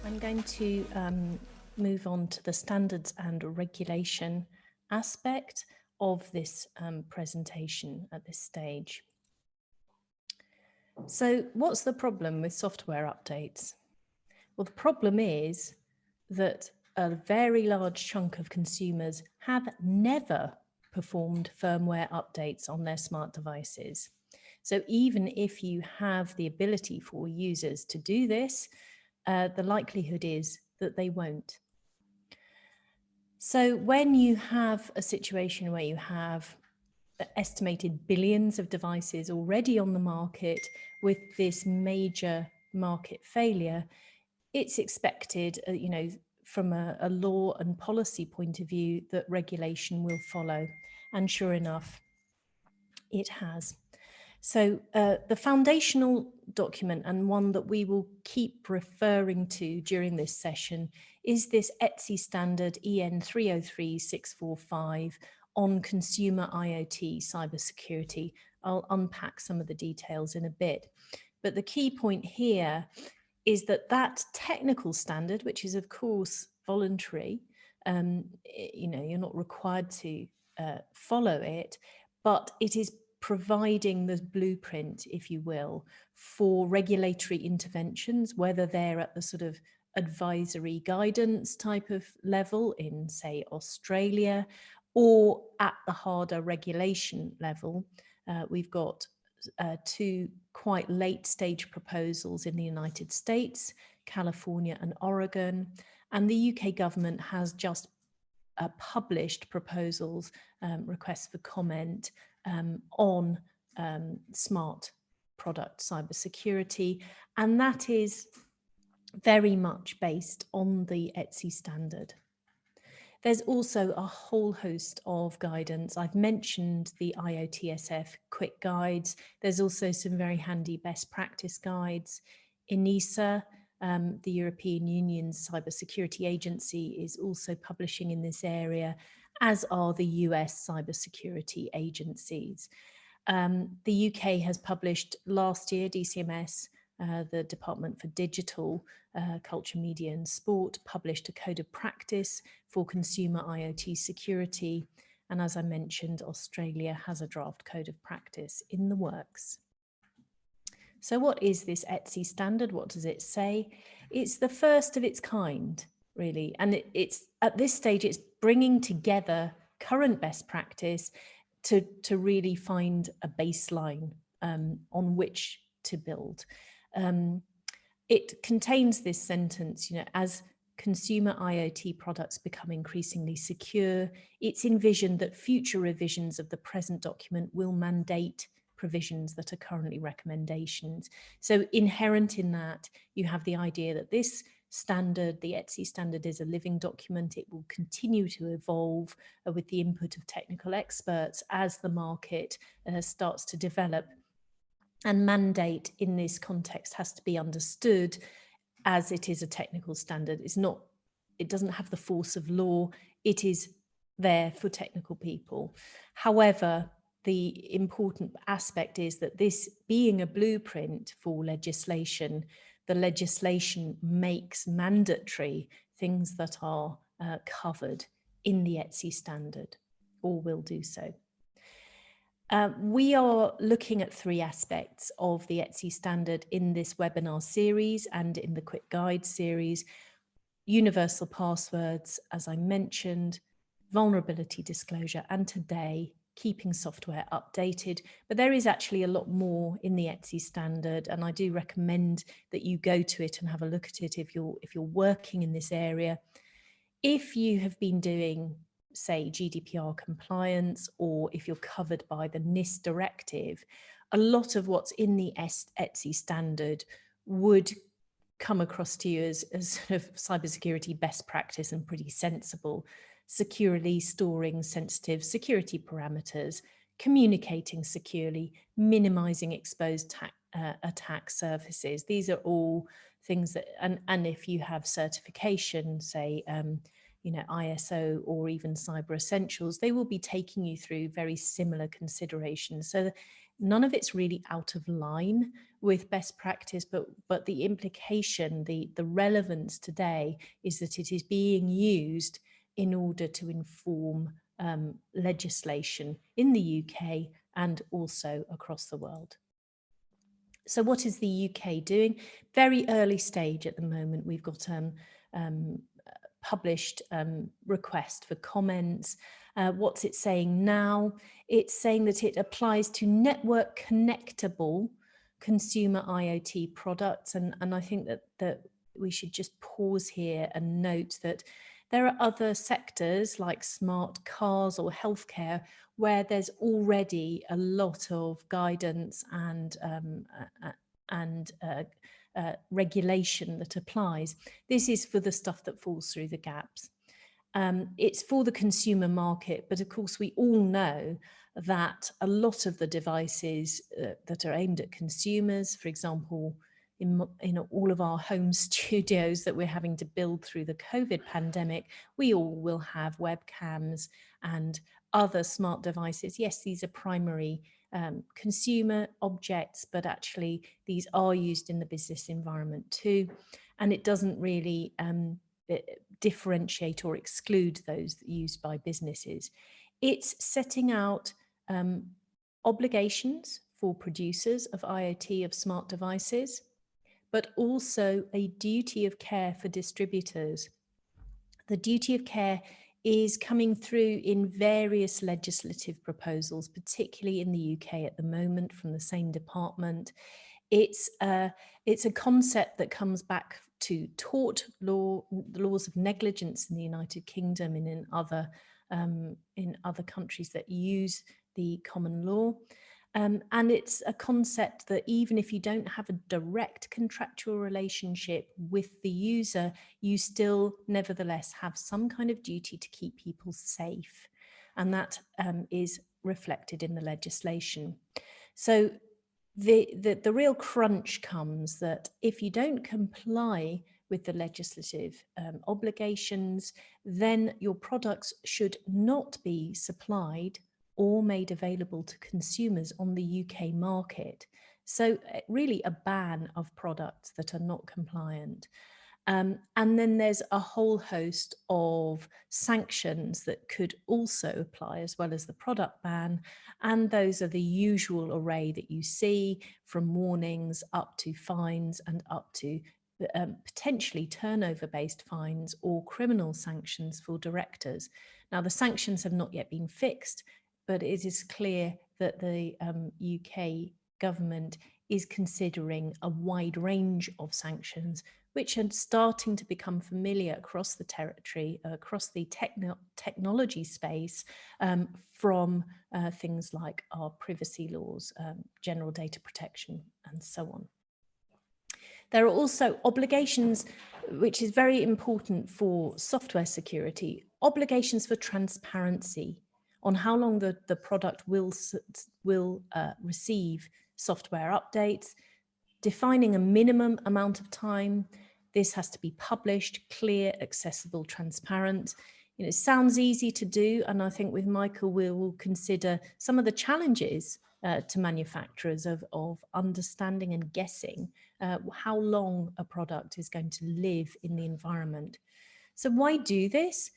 I'm going to move on to the standards and regulation aspect of this presentation at this stage. So what's the problem with software updates? Well, the problem is that a very large chunk of consumers have never performed firmware updates on their smart devices. So even if you have the ability for users to do this, the likelihood is that they won't. So when you have a situation where you have estimated billions of devices already on the market with this major market failure, it's expected, from a law and policy point of view, that regulation will follow. And sure enough, it has. So the foundational document, and one that we will keep referring to during this session, is this ETSI Standard EN 303645 on consumer IoT cybersecurity. I'll unpack some of the details in a bit. But the key point here is that that technical standard, which is of course voluntary, you're not required to follow it, but it is providing the blueprint, if you will, for regulatory interventions, whether they're at the sort of advisory guidance type of level in, say, Australia, or at the harder regulation level. We've got two quite late stage proposals in the United States, California and Oregon, and the UK government has just published proposals, requests for comment on smart product cybersecurity, and that is very much based on the ETSI standard. There's also a whole host of guidance. I've mentioned the IOTSF quick guides. There's also some very handy best practice guides. ENISA, the European Union's cybersecurity agency, is also publishing in this area, as are the US cybersecurity agencies. The UK has published last year, DCMS, the Department for Digital, Culture, Media and Sport, published a code of practice for consumer IoT security. And as I mentioned, Australia has a draft code of practice in the works. So what is this ETSI standard? What does it say? It's the first of its kind, really. And it's at this stage, it's bringing together current best practice to really find a baseline on which to build. It contains this sentence, as consumer IoT products become increasingly secure, it's envisioned that future revisions of the present document will mandate provisions that are currently recommendations. So inherent in that, you have the idea that this standard, the ETSI standard, is a living document. It will continue to evolve with the input of technical experts as the market starts to develop. And mandate in this context has to be understood as it is a technical standard. It doesn't have the force of law. It is there for technical people. However, the important aspect is that this being a blueprint for legislation, the legislation makes mandatory things that are covered in the ETSI standard, or will do so. We are looking at three aspects of the ETSI standard in this webinar series and in the quick guide series: universal passwords, as I mentioned, vulnerability disclosure, and today, keeping software updated. But there is actually a lot more in the ETSI standard, and I do recommend that you go to it and have a look at it if you're working in this area. If you have been doing, say, GDPR compliance, or if you're covered by the NIST directive, a lot of what's in the ETSI standard would come across to you as sort of cybersecurity best practice and pretty sensible. Securely storing sensitive security parameters, communicating securely, minimizing exposed attack surfaces. These are all things that, and if you have certification, say, ISO or even Cyber Essentials, they will be taking you through very similar considerations. So none of it's really out of line with best practice, but the implication, the relevance today is that it is being used in order to inform legislation in the UK and also across the world. So what is the UK doing? Very early stage at the moment. We've got published request for comments. What's it saying now? It's saying that it applies to network connectable consumer IoT products. And I think that we should just pause here and note that there are other sectors like smart cars or healthcare where there's already a lot of guidance and regulation that applies. This is for the stuff that falls through the gaps. It's for the consumer market, but of course we all know that a lot of the devices that are aimed at consumers, for example, in all of our home studios that we're having to build through the COVID pandemic, we all will have webcams and other smart devices. Yes, these are primary consumer objects, but actually these are used in the business environment too. And it doesn't really differentiate or exclude those used by businesses. It's setting out obligations for producers of IoT, of smart devices, but also a duty of care for distributors. The duty of care is coming through in various legislative proposals, particularly in the UK at the moment from the same department. It's a concept that comes back to tort law, the laws of negligence in the United Kingdom and in other countries that use the common law. And it's a concept that even if you don't have a direct contractual relationship with the user, you still nevertheless have some kind of duty to keep people safe. And that is reflected in the legislation. So the real crunch comes that if you don't comply with the legislative obligations, then your products should not be supplied or made available to consumers on the UK market. So really a ban of products that are not compliant. And then there's a whole host of sanctions that could also apply as well as the product ban. And those are the usual array that you see, from warnings up to fines and up to potentially turnover-based fines or criminal sanctions for directors. Now, the sanctions have not yet been fixed, but it is clear that the UK government is considering a wide range of sanctions, which are starting to become familiar across the territory, across the technology space, from things like our privacy laws, general data protection, and so on. There are also obligations, which is very important for software security, obligations for transparency on how long the product will receive software updates, defining a minimum amount of time. This has to be published, clear, accessible, transparent. It sounds easy to do, and I think with Michael we will consider some of the challenges to manufacturers of understanding and guessing how long a product is going to live in the environment. So why do this?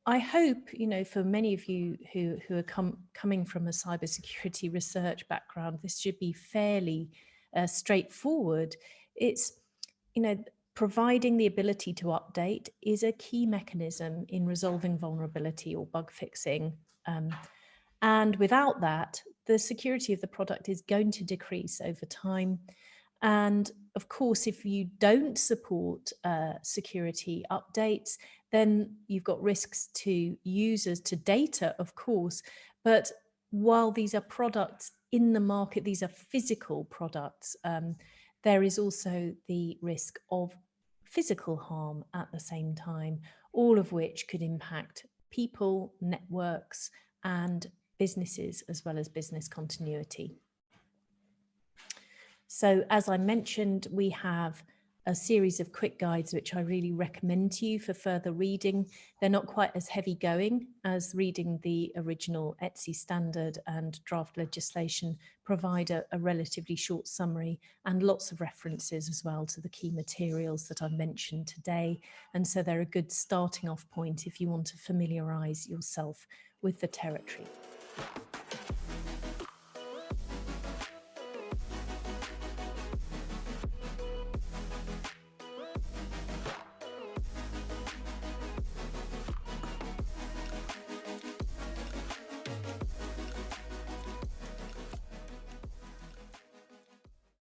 I hope, for many of you who are coming from a cybersecurity research background, this should be fairly straightforward. It's, providing the ability to update is a key mechanism in resolving vulnerability or bug fixing. And without that, the security of the product is going to decrease over time. And of course, if you don't support security updates, then you've got risks to users, to data, of course. But while these are products in the market, these are physical products, there is also the risk of physical harm at the same time, all of which could impact people, networks, and businesses, as well as business continuity. So as I mentioned, we have a series of quick guides, which I really recommend to you for further reading. They're not quite as heavy going as reading the original ETSI standard, and draft legislation provide a relatively short summary and lots of references as well to the key materials that I've mentioned today. And so they're a good starting off point if you want to familiarise yourself with the territory.